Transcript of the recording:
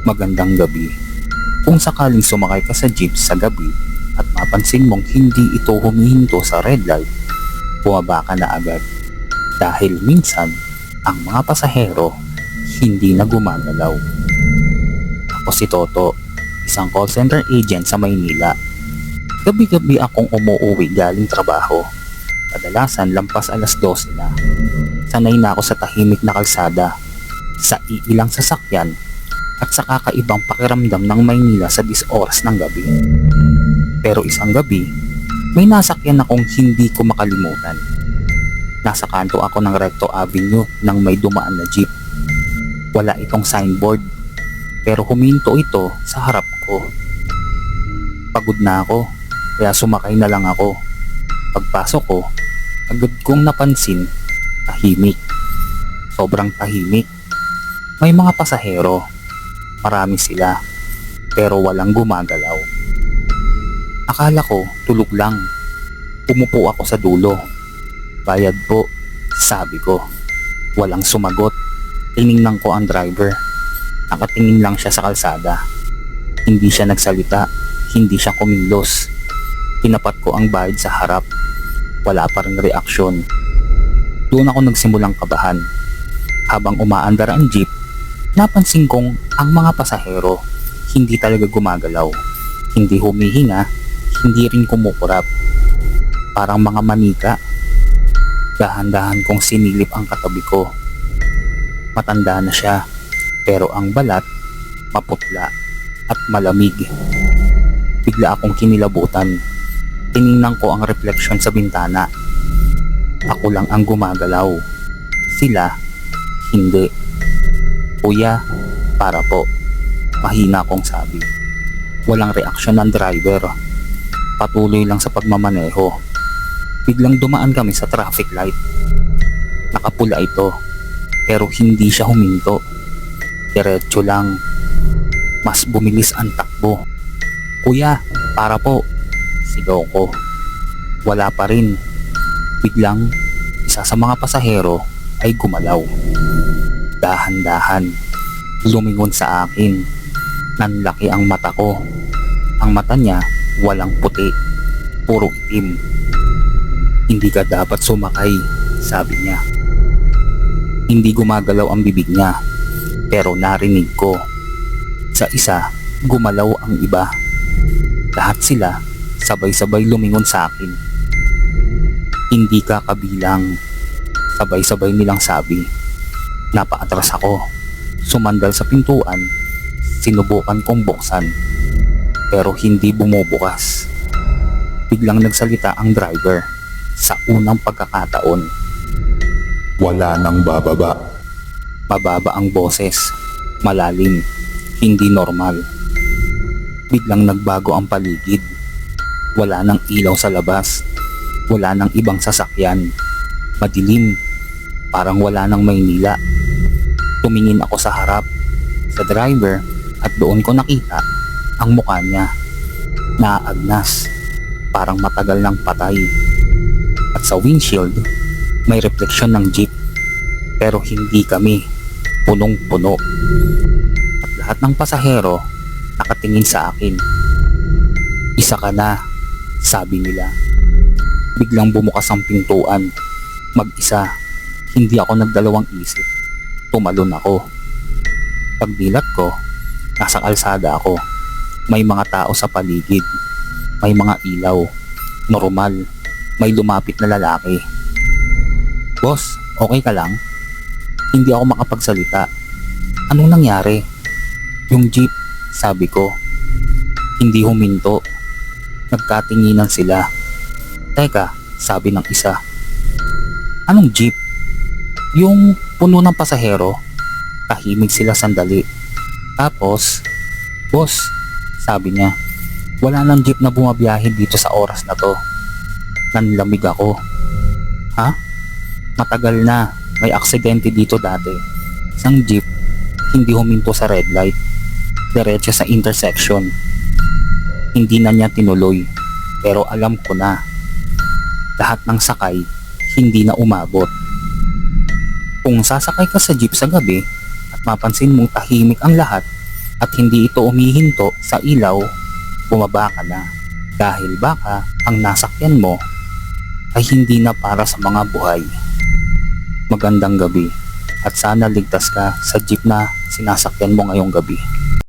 Magandang gabi. Kung sakaling sumakay ka sa jeep sa gabi at mapansin mong hindi ito humihinto sa red light, bumaba ka na agad. Dahil minsan, ang mga pasahero hindi na gumagalaw. Ako si Toto, isang call center agent sa Maynila. Gabi-gabi akong umuuwi galing trabaho. Kadalasan lampas alas 12 na. Sanay na ako sa tahimik na kalsada, sa iilang sasakyan, at sa kakaibang pakiramdam ng Maynila sa 10 oras ng gabi. Pero isang gabi, may nasakyan akong hindi ko makalimutan. Nasa kanto ako ng Recto Avenue nang may dumaan na jeep. Wala itong signboard, pero huminto ito sa harap ko. Pagod na ako, kaya sumakay na lang ako. Pagpasok ko, agad kong napansin, tahimik. Sobrang tahimik. May mga pasahero. Marami sila, pero walang gumagalaw. Akala ko tulog lang. Umupo ako sa dulo. Bayad po, sabi ko. Walang sumagot. Tiningnan ko ang driver. Nakatingin lang siya sa kalsada. Hindi siya nagsalita, hindi siya kumilos. Tinapat ko ang bayad sa harap. Wala pa rin reaksyon. Doon ako nagsimulang kabahan. Habang umaandar ang jeep, napansin kong ang mga pasahero hindi talaga gumagalaw. Hindi humihinga, hindi rin kumukurap. Parang mga manika. Dahan-dahan kong sinilip ang katabi ko. Matanda na siya, pero ang balat maputla at malamig. Bigla akong kinilabutan. Tiningnan ko ang refleksyon sa bintana. Ako lang ang gumagalaw. Sila, hindi. Kuya, para po. Mahina kong sabi. Walang reaksyon ng driver. Patuloy lang sa pagmamaneho. Biglang dumaan kami sa traffic light. Nakapula ito, pero hindi siya huminto. Diretso lang. Mas bumilis ang takbo. Kuya, para po. Sigaw ko. Wala pa rin. Biglang, isa sa mga pasahero ay gumalaw. Dahan-dahan, lumingon sa akin. Nanlaki ang mata ko. Ang mata niya walang puti, puro itim. Hindi ka dapat sumakay, sabi niya. Hindi gumagalaw ang bibig niya, pero narinig ko. Sa isa, gumalaw ang iba. Lahat sila sabay-sabay lumingon sa akin. Hindi ka kabilang, sabay-sabay nilang sabi. Napaatras ako. Sumandal sa pintuan. Sinubukan kong buksan. Pero hindi bumubukas. Biglang nagsalita ang driver sa unang pagkakataon. Wala nang bababa. Mababa ang boses. Malalim. Hindi normal. Biglang nagbago ang paligid. Wala nang ilaw sa labas. Wala nang ibang sasakyan. Madilim. Parang wala nang Maynila. Tumingin ako sa harap, sa driver, at doon ko nakita ang mukha niya. Naaagnas, parang matagal nang patay. At sa windshield, may refleksyon ng jeep. Pero hindi kami, punong-puno. At lahat ng pasahero nakatingin sa akin. Isa ka na, sabi nila. Biglang bumukas ang pintuan. Mag-isa. Hindi ako nagdalawang isip. Tumalon ako. Pagdilat ko, nasa kalsada ako. May mga tao sa paligid. May mga ilaw. Normal. May lumapit na lalaki. Boss, okay ka lang? Hindi ako makapagsalita. Anong nangyari? Yung jeep, sabi ko. Hindi huminto. Nagkatinginan sila. Teka, sabi ng isa. Anong jeep? Yung puno ng pasahero. Tahimik sila sandali. Tapos, boss, sabi niya, wala nang jeep na bumabiyahe dito sa oras na to. Nanlamig ako. Ha? Matagal na. May aksidente dito dati. Isang jeep, hindi huminto sa red light. Diretso sa intersection. Hindi na niya tinuloy. Pero alam ko na. Lahat ng sakay, hindi na umabot. Kung sasakay ka sa jeep sa gabi at mapansin mong tahimik ang lahat, at hindi ito umihinto sa ilaw, bumaba ka na. Dahil baka ang nasakyan mo ay hindi na para sa mga buhay. Magandang gabi at sana ligtas ka sa jeep na sinasakyan mo ngayong gabi.